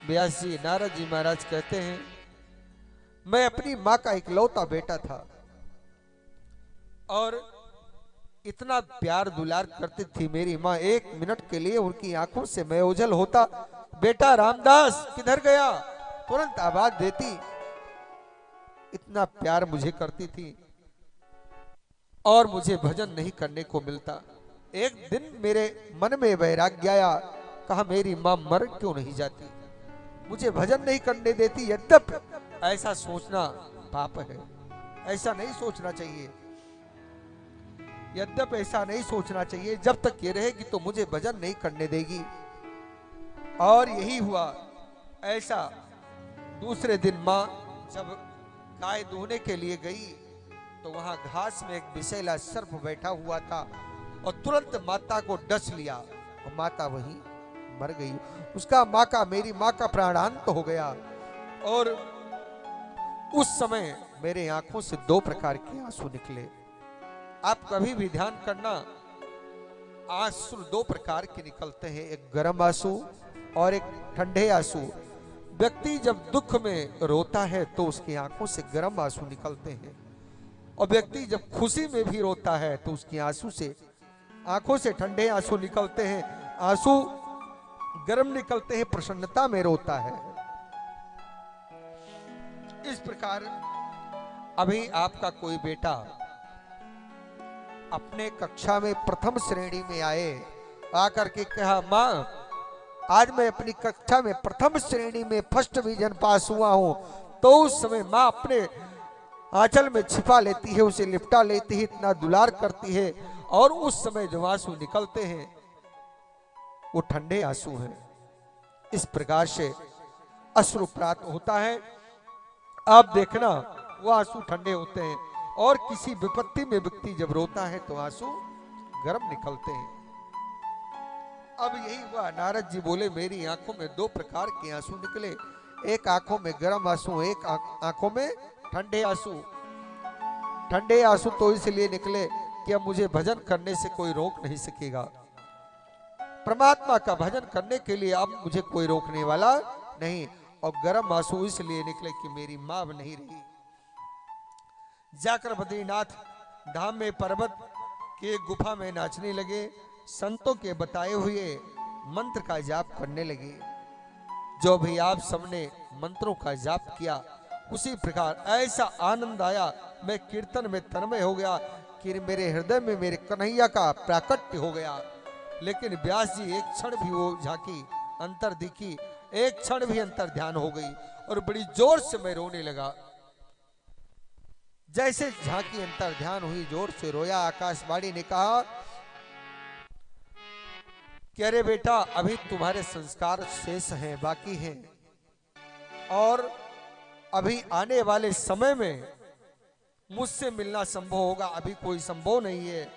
व्यास जी नारद जी महाराज कहते हैं, मैं अपनी माँ का इकलौता बेटा था और इतना प्यार दुलार करती थी मेरी माँ, एक मिनट के लिए उनकी आंखों से मैं ओझल होता, बेटा रामदास किधर गया, तुरंत आवाज देती। इतना प्यार मुझे करती थी और मुझे भजन नहीं करने को मिलता। एक दिन मेरे मन में वैराग्य आया, कहा मेरी माँ मर क्यों नहीं जाती, मुझे भजन नहीं करने देती। यद्यप ऐसा सोचना पाप है, ऐसा नहीं सोचना चाहिए, यद्यप ऐसा नहीं सोचना चाहिए, जब तक ये रहेगी तो मुझे भजन नहीं करने देगी। और यही हुआ। ऐसा दूसरे दिन माँ जब गाय दूहने के लिए गई तो वहां घास में एक विषैला सर्प बैठा हुआ था और तुरंत माता को डस लिया और माता वहीं मर गई। उसका माँ का, मेरी माँ का प्राणांत हो गया। और उस समय मेरे आंखों से दो प्रकार के आंसू निकले। आप कभी भी ध्यान करना, आंसू दो प्रकार के निकलते हैं, एक गर्म आंसू और एक ठंडे आंसू। व्यक्ति जब दुख में रोता है तो उसकी आंखों से गर्म आंसू निकलते हैं, और व्यक्ति जब खुशी में भी रोता है तो उसकी आंखों से ठंडे आंसू निकलते हैं। आंसू गर्म निकलते हैं, प्रसन्नता में रोता है। इस प्रकार अभी आपका कोई बेटा अपने कक्षा में प्रथम श्रेणी में आए, आकर के कहा माँ आज मैं अपनी कक्षा में प्रथम श्रेणी में फर्स्ट डिवीजन पास हुआ हूं, तो उस समय माँ अपने आंचल में छिपा लेती है, उसे लिपटा लेती है, इतना दुलार करती है, और उस समय जो आंसू निकलते हैं वो ठंडे आंसू हैं। इस प्रकार से अश्रु प्राप्त होता है। आप देखना वो आंसू ठंडे होते हैं, और किसी विपत्ति में व्यक्ति जब रोता है तो आंसू गर्म निकलते हैं। अब यही हुआ, नारद जी बोले मेरी आंखों में दो प्रकार के आंसू निकले, एक आंखों में गर्म आंसू, एक आंखों में ठंडे आंसू। ठंडे आंसू तो इसलिए निकले कि अब मुझे भजन करने से कोई रोक नहीं सकेगा, परमात्मा का भजन करने के लिए अब मुझे कोई रोकने वाला नहीं। और गर्म आंसू इसलिए निकले कि मेरी मां नहीं रही। जाकर बद्रीनाथ धाम में पर्वत के गुफा में नाचने लगे, संतों के बताए हुए मंत्र का जाप करने लगे। जो भी आप सबने मंत्रों का जाप किया उसी प्रकार ऐसा आनंद आया, मैं कीर्तन में तन्मय हो गया कि मेरे हृदय में मेरे कन्हैया का प्राकट्य हो गया। लेकिन व्यास जी एक क्षण भी वो झांकी अंतर दिखी, एक क्षण भी अंतर ध्यान हो गई और बड़ी जोर से मैं रोने लगा। जैसे झांकी अंतर ध्यान हुई, जोर से रोया। आकाशवाणी ने कहा कि अरे बेटा अभी तुम्हारे संस्कार शेष हैं, बाकी हैं, और अभी आने वाले समय में मुझसे मिलना संभव होगा, अभी कोई संभव नहीं है।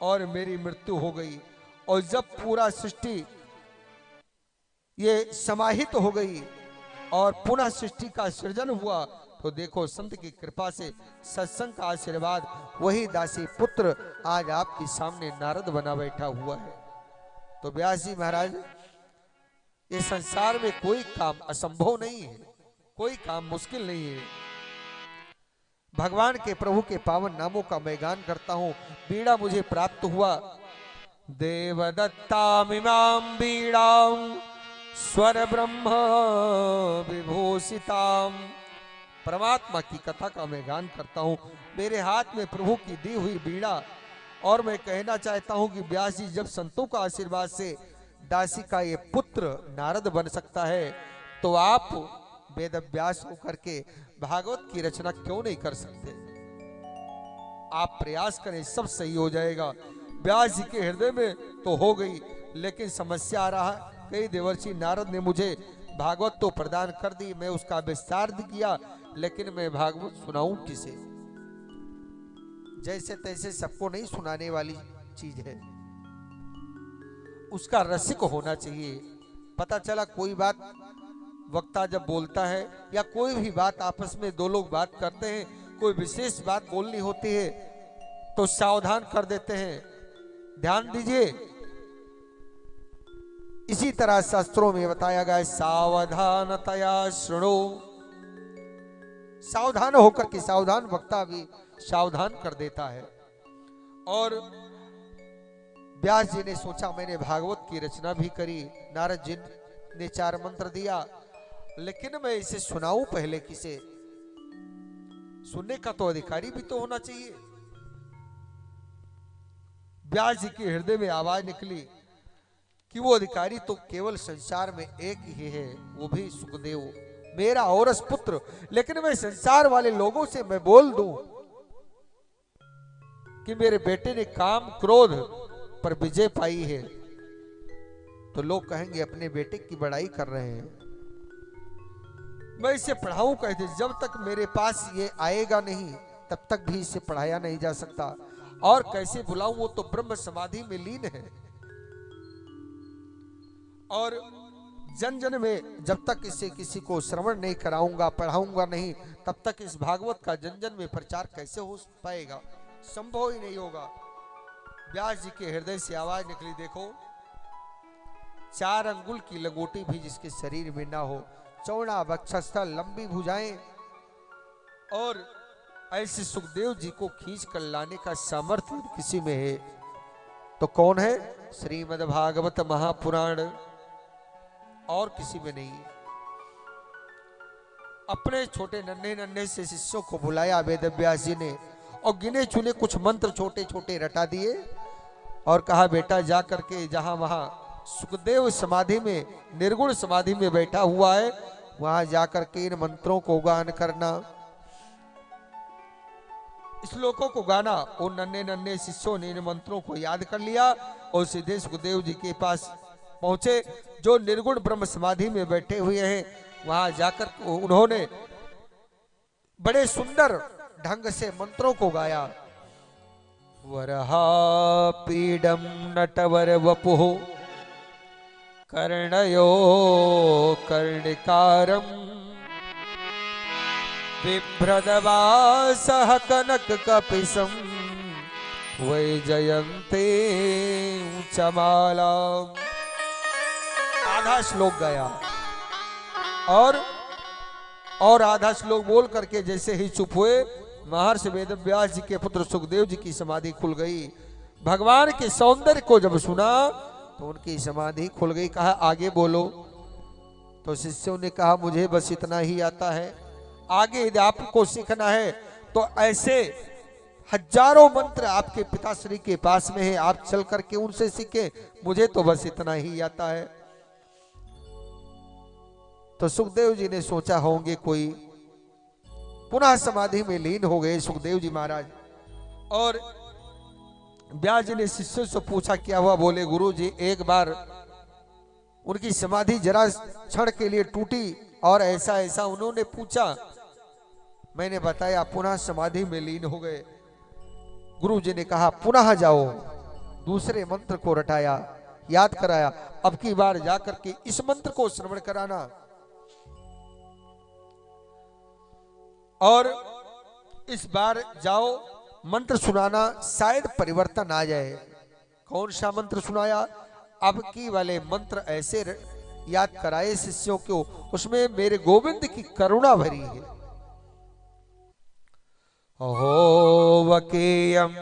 और मेरी मृत्यु हो गई, और जब पूरा सृष्टि ये समाहित हो गई और पुनः सृष्टि का सृजन हुआ, तो देखो संत की कृपा से, सत्संग का आशीर्वाद, वही दासी पुत्र आज आपके सामने नारद बना बैठा हुआ है। तो व्यास जी महाराज, ये संसार में कोई काम असंभव नहीं है, कोई काम मुश्किल नहीं है। भगवान के प्रभु के पावन नामों का मैं गान करता हूं। बीड़ा मुझे प्राप्त हुआ, देवदत्तामिमां बीड़ां स्वर ब्रह्म विभूषितां। परमात्मा की कथा का मैं गान करता हूं। मेरे हाथ में प्रभु की दी हुई बीड़ा, और मैं कहना चाहता हूं कि व्यास जी जब संतों का आशीर्वाद से दासी का ये पुत्र नारद बन सकता है, तो आप वेद व्यास होकर के भागवत की रचना क्यों नहीं कर सकते? आप प्रयास करें, सब सही हो जाएगा। व्यास जी के हृदय में तो हो गई, लेकिन समस्या आ रहा है, कई देवर्षि नारद ने मुझे भागवत तो प्रदान कर दी, मैं उसका विस्तार किया, लेकिन मैं भागवत सुनाऊं किसे? जैसे तैसे सबको नहीं सुनाने वाली चीज है, उसका रसिक होना चाहिए। पता चला कोई बात वक्ता जब बोलता है, या कोई भी बात आपस में दो लोग बात करते हैं, कोई विशेष बात बोलनी होती है तो सावधान कर देते हैं। ध्यान दीजिए, इसी तरह शास्त्रों में बताया गया है, सावधानतया शृणु। सावधान होकर के, सावधान वक्ता भी सावधान कर देता है। और व्यास जी ने सोचा मैंने भागवत की रचना भी करी, नारद जी ने 4 मंत्र दिया, लेकिन मैं इसे सुनाऊं पहले किसे? सुनने का तो अधिकारी भी तो होना चाहिए। व्यास जी के हृदय में आवाज निकली कि वो अधिकारी तो केवल संसार में एक ही है, वो भी सुखदेव, मेरा औरस पुत्र। लेकिन मैं संसार वाले लोगों से मैं बोल दूं कि मेरे बेटे ने काम क्रोध पर विजय पाई है, तो लोग कहेंगे अपने बेटे की बड़ाई कर रहे हैं। मैं इसे पढ़ाऊं कैसे? जब तक मेरे पास ये आएगा नहीं तब तक भी इसे पढ़ाया नहीं जा सकता। और कैसे बुलाऊं? वो तो ब्रह्म समाधि में लीन है। और जन जन में जब तक इसे किसी को श्रवण नहीं कराऊंगा, पढ़ाऊंगा नहीं, तब तक इस भागवत का जन जन में प्रचार कैसे हो पाएगा? संभव ही नहीं होगा। व्यास जी के हृदय से आवाज निकली, देखो 4 अंगुल की लंगोटी भी जिसके शरीर में ना हो, चौड़ा वक्षस्थल, लंबी भुजाएं, और ऐसे सुखदेव जी को खींच कर लाने का सामर्थ्य किसी में है तो कौन है? श्रीमद् भागवत महापुराण, और किसी में नहीं। अपने छोटे नन्हे नन्हे से शिष्यों को बुलाया वेद व्यास जी ने, और गिने चुने कुछ मंत्र छोटे छोटे रटा दिए और कहा बेटा जा करके जहां वहां सुखदेव समाधि में, निर्गुण समाधि में बैठा हुआ है, वहां जाकर के इन मंत्रों को गान करना, श्लोकों को गाना। उन नन्हे नन्हे शिष्यों ने इन मंत्रों को याद कर लिया और सीधे सुखदेव जी के पास पहुंचे, जो निर्गुण ब्रह्म समाधि में बैठे हुए हैं। वहां जाकर उन्होंने बड़े सुंदर ढंग से मंत्रों को गाया। वरहा पीडम नटवर वपुः कर्णयो कर्णिकारम बिभ्रदवासः कनक कपिसं वैजयन्ते चमाला। आधा श्लोक गया और आधा श्लोक बोल करके जैसे ही चुप हुए, महर्षि वेदव्यास जी के पुत्र सुखदेव जी की समाधि खुल गई। भगवान के सौंदर्य को जब सुना तो उनकी समाधि खुल गई। कहा आगे बोलो, तो शिष्यों ने कहा मुझे बस इतना ही आता है, आगे यदि आपको सीखना है तो ऐसे हजारों मंत्र आपके पिताश्री के पास में है, आप चल करके उनसे सीखे, मुझे तो बस इतना ही आता है। तो सुखदेव जी ने सोचा होंगे कोई, पुनः समाधि में लीन हो गए सुखदेव जी महाराज। और व्यास जी ने शिष्यों से पूछा क्या हुआ? बोले गुरु जी एक बार उनकी समाधि जरा क्षण के लिए टूटी और ऐसा ऐसा उन्होंने पूछा, मैंने बताया पुनः समाधि में लीन हो गए। गुरु जी ने कहा पुनः जाओ, दूसरे मंत्र को रटाया, याद कराया, अब की बार जाकर के इस मंत्र को श्रवण कराना और इस बार जाओ मंत्र सुनाना, शायद परिवर्तन आ जाए। कौन सा मंत्र सुनाया? अब की वाले मंत्र ऐसे याद कराए शिष्यों को, उसमें मेरे गोविंद की करुणा भरी है। अहो वकेयम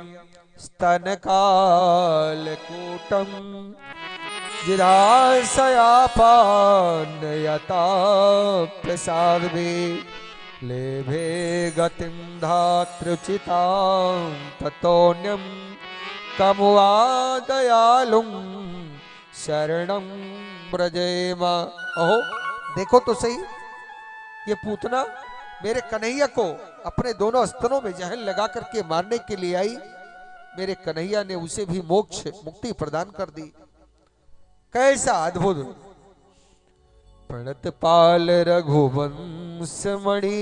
स्तन काल कूटम जिदाशयापान यता प्रसाद में लेभे गतिम धातृचितां ततोन्यम कमुआ दयालुम शरणम ब्रजेमा। अहो देखो तो सही, ये पूतना मेरे कन्हैया को अपने दोनों स्तनों में जहर लगा करके मारने के लिए आई, मेरे कन्हैया ने उसे भी मोक्ष मुक्ति प्रदान कर दी। कैसा अद्भुत! प्रणत पाल रघुवंश मणि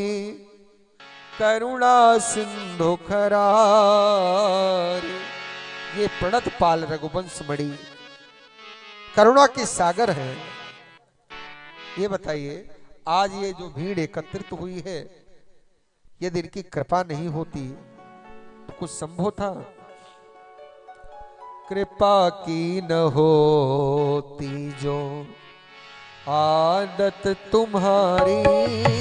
करुणा सिंधु खरार। ये प्रणत पाल रघुवंश मणि करुणा के सागर है। ये बताइए आज ये जो भीड़ एकत्रित हुई है, यदि इनकी कृपा नहीं होती तो कुछ संभव था? कृपा की न होती जो आदत तुम्हारी।